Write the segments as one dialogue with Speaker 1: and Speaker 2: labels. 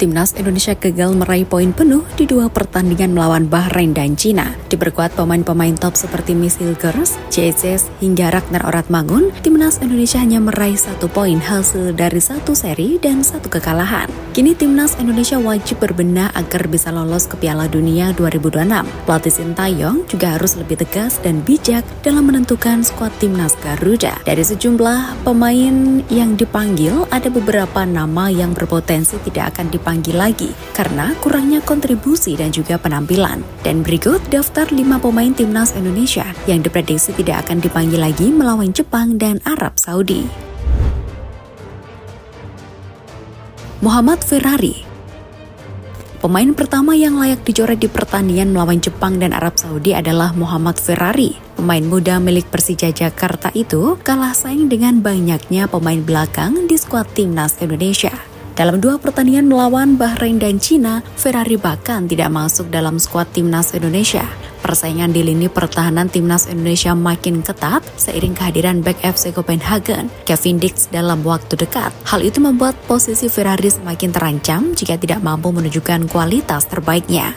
Speaker 1: Timnas Indonesia gagal meraih poin penuh di dua pertandingan melawan Bahrain dan Cina. Diperkuat pemain-pemain top seperti Miss Hilgers, Jesus, hingga Ragnar Oratmangun, Timnas Indonesia hanya meraih 1 poin hasil dari 1 seri dan 1 kekalahan. Kini Timnas Indonesia wajib berbenah agar bisa lolos ke Piala Dunia 2026. Pelatih Sintayong juga harus lebih tegas dan bijak dalam menentukan skuad Timnas Garuda. Dari sejumlah pemain yang dipanggil, ada beberapa nama yang berpotensi tidak akan dipanggil lagi karena kurangnya kontribusi dan juga penampilan. Dan berikut daftar 5 pemain Timnas Indonesia yang diprediksi tidak akan dipanggil lagi melawan Jepang dan Arab Saudi. Muhammad Ferrari. Pemain pertama yang layak dicoret di pertandingan melawan Jepang dan Arab Saudi adalah Muhammad Ferrari. Pemain muda milik Persija Jakarta itu kalah saing dengan banyaknya pemain belakang di skuad Timnas Indonesia. Dalam 2 pertandingan melawan Bahrain dan Cina, Ferrari bahkan tidak masuk dalam skuad Timnas Indonesia. Persaingan di lini pertahanan Timnas Indonesia makin ketat seiring kehadiran bek FC Copenhagen, Kevin Dix dalam waktu dekat. Hal itu membuat posisi Ferrari semakin terancam jika tidak mampu menunjukkan kualitas terbaiknya.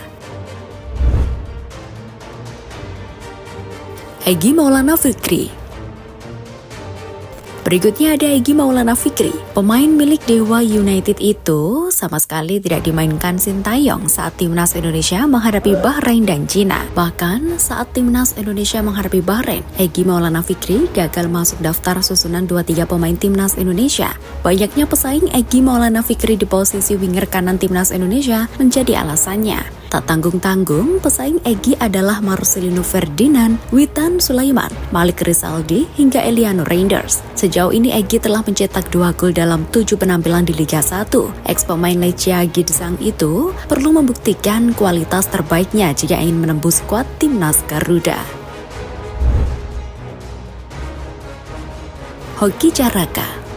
Speaker 1: Egy Maulana Fikri. Berikutnya ada Egy Maulana Fikri. Pemain milik Dewa United itu sama sekali tidak dimainkan Sintayong saat Timnas Indonesia menghadapi Bahrain dan Cina. Bahkan saat Timnas Indonesia menghadapi Bahrain, Egy Maulana Fikri gagal masuk daftar susunan 2-3 pemain Timnas Indonesia. Banyaknya pesaing Egy Maulana Fikri di posisi winger kanan Timnas Indonesia menjadi alasannya. Tak tanggung-tanggung, pesaing Egy adalah Marcelino Ferdinand, Witan Sulaiman, Malik Rizaldi, hingga Eliano Reinders. Sejauh ini Egy telah mencetak 2 gol dalam 7 penampilan di Liga 1. Ex-pemain Lecia Gidsang itu perlu membuktikan kualitas terbaiknya jika ingin menembus skuad Timnas Garuda. Hoki Caraka.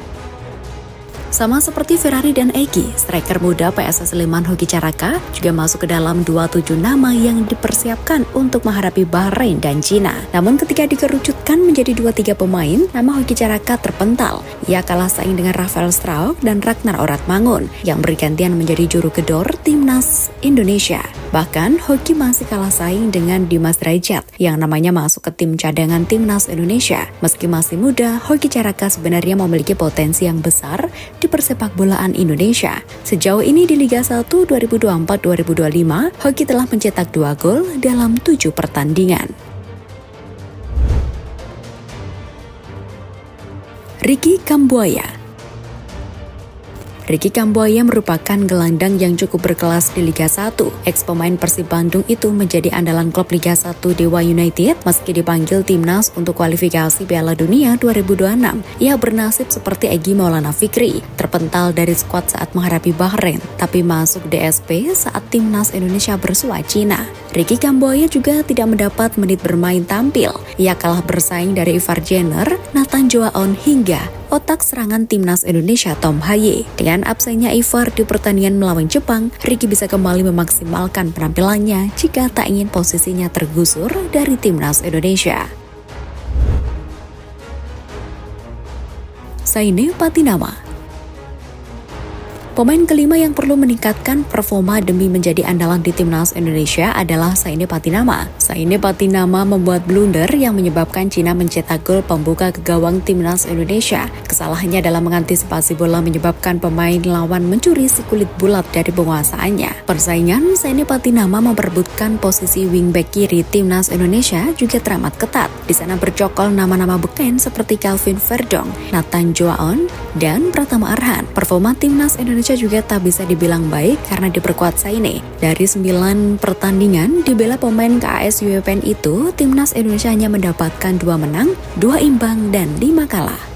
Speaker 1: Sama seperti Ferrari dan Egy, striker muda PSS Sleman Hoki Caraka juga masuk ke dalam 27 nama yang dipersiapkan untuk menghadapi Bahrain dan Cina. Namun ketika dikerucutkan menjadi 2-3 pemain, nama Hoki Caraka terpental. Ia kalah saing dengan Rafael Strauch dan Ragnar Oratmangun yang bergantian menjadi juru gedor Timnas Indonesia. Bahkan Hoki masih kalah saing dengan Dimas Drajat yang namanya masuk ke tim cadangan Timnas Indonesia. Meski masih muda, Hoki Caraka sebenarnya memiliki potensi yang besar di persepakbolaan Indonesia. Sejauh ini di Liga 1 2024-2025, Hoki telah mencetak 2 gol dalam 7 pertandingan. Ricky Kambuaya. Ricky Kambuaya merupakan gelandang yang cukup berkelas di Liga 1. Ex-pemain Persib Bandung itu menjadi andalan klub Liga 1 Dewa United meski dipanggil timnas untuk kualifikasi Piala Dunia 2026. Ia bernasib seperti Egy Maulana Fikri, terpental dari skuad saat menghadapi Bahrain, tapi masuk DSP saat timnas Indonesia bersua Cina. Ricky Kambuaya juga tidak mendapat menit bermain tampil. Ia kalah bersaing dari Ivar Jenner, Nathan Joaon hingga otak serangan Timnas Indonesia Tom Haye. Dengan absennya Ivar di pertandingan melawan Jepang, Ricky bisa kembali memaksimalkan penampilannya jika tak ingin posisinya tergusur dari Timnas Indonesia. Saine Patinama. Pemain kelima yang perlu meningkatkan performa demi menjadi andalan di Timnas Indonesia adalah Saine Patinama. Saine Patinama membuat blunder yang menyebabkan Cina mencetak gol pembuka ke gawang Timnas Indonesia. Kesalahannya dalam mengantisipasi bola menyebabkan pemain lawan mencuri si kulit bulat dari penguasaannya. Persaingan Saine Patinama memperebutkan posisi wingback kiri Timnas Indonesia juga teramat ketat. Di sana bercokol nama-nama beken seperti Calvin Verdong, Nathan Joaon, dan Pratama Arhan. Performa Timnas Indonesia juga tak bisa dibilang baik karena diperkuat Saine. Dari 9 pertandingan dibela pemain KAS UEPN itu, Timnas Indonesia hanya mendapatkan 2 menang, 2 imbang, dan 5 kalah.